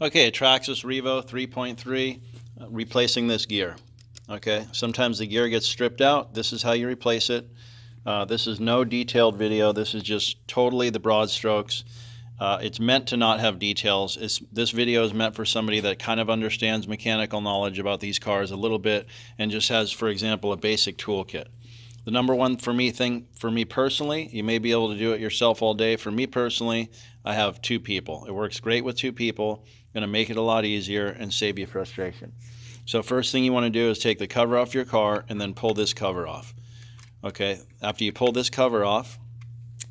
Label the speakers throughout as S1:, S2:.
S1: Okay, Traxxas Revo 3.3, replacing this gear. Okay, sometimes the gear gets stripped out. This is how you replace it. This is no detailed video. This is just totally the broad strokes. It's meant to not have details. This video is meant for somebody that kind of understands mechanical knowledge about these cars a little bit and just has, for example, a basic toolkit. The number one for me personally, you may be able to do it yourself all day. For me personally, I have two people. It works great with two people. Going to make it a lot easier and save you frustration. So first thing you want to do is take the cover off your car and then pull this cover off. Okay, after you pull this cover off,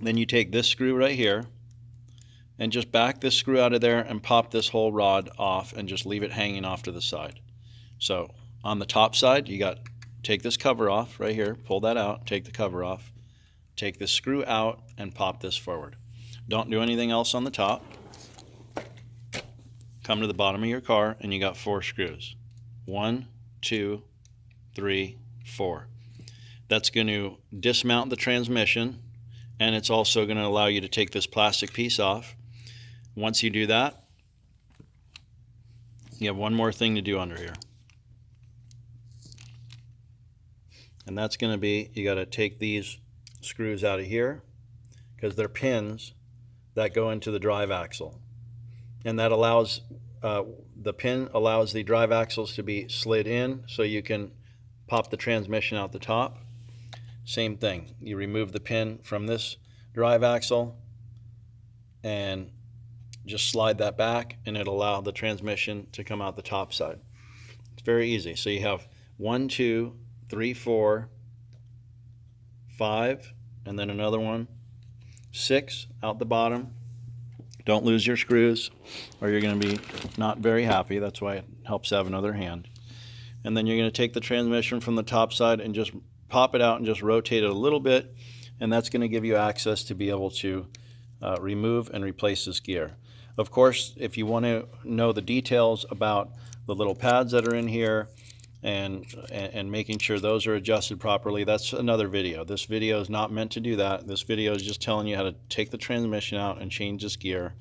S1: then you take this screw right here and just back this screw out of there and pop this whole rod off and just leave it hanging off to the side. So on the top side, you got take this cover off right here, pull that out, take the cover off, take this screw out and pop this forward. Don't do anything else on the top. Come to the bottom of your car and you got 4 screws. 1, 2, 3, 4. That's going to dismount the transmission, and it's also going to allow you to take this plastic piece off. Once you do that, you have one more thing to do under here. And that's going to be, you got to take these screws out of here because they're pins that go into the drive axle. And that allows, the pin allows the drive axles to be slid in so you can pop the transmission out the top. Same thing, you remove the pin from this drive axle and just slide that back and it'll allow the transmission to come out the top side. It's very easy. So you have 1, 2, 3, 4, 5, and then another one, 6 out the bottom. Don't lose your screws or you're going to be not very happy. That's why it helps to have another hand. And then you're going to take the transmission from the top side and just pop it out and just rotate it a little bit, and that's going to give you access to be able to remove and replace this gear. Of course, if you want to know the details about the little pads that are in here and making sure those are adjusted properly, that's another video. This video is not meant to do that. This video is just telling you how to take the transmission out and change this gear.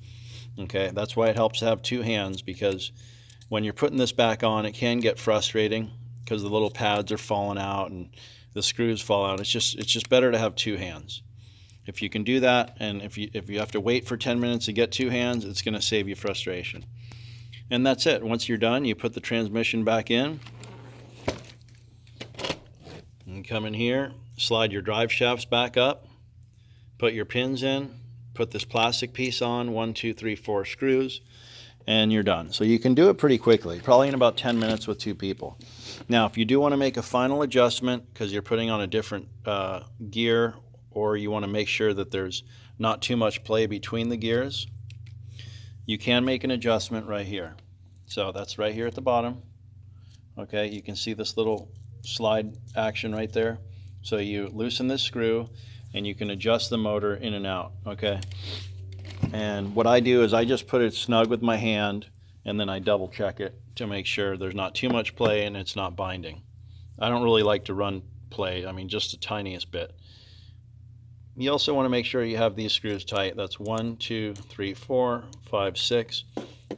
S1: Okay, that's why it helps to have 2 hands, because when you're putting this back on, it can get frustrating because the little pads are falling out and the screws fall out. It's just better to have 2 hands. If you can do that, and if you have to wait for 10 minutes to get 2 hands, it's going to save you frustration. And that's it. Once you're done, you put the transmission back in and come in here, slide your drive shafts back up, put your pins in, put this plastic piece on, 1, 2, 3, 4 screws, and you're done. So you can do it pretty quickly, probably in about 10 minutes with 2 people. Now, if you do want to make a final adjustment because you're putting on a different gear, or you want to make sure that there's not too much play between the gears, you can make an adjustment right here. So that's right here at the bottom. Okay, you can see this little slide action right there. So you loosen this screw and you can adjust the motor in and out. Okay, and what I do is I just put it snug with my hand and then I double check it to make sure there's not too much play and it's not binding. I don't really like to run play, I mean just the tiniest bit. You also want to make sure you have these screws tight. That's 1, 2, 3, 4, 5, 6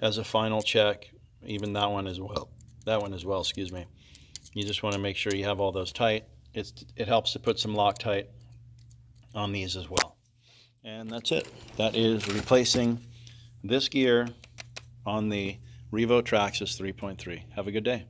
S1: as a final check. Even that one as well. That one as well, excuse me. You just want to make sure you have all those tight. It helps to put some Loctite on these as well. And that's it. That is replacing this gear on the Revo Traxxas 3.3. Have a good day.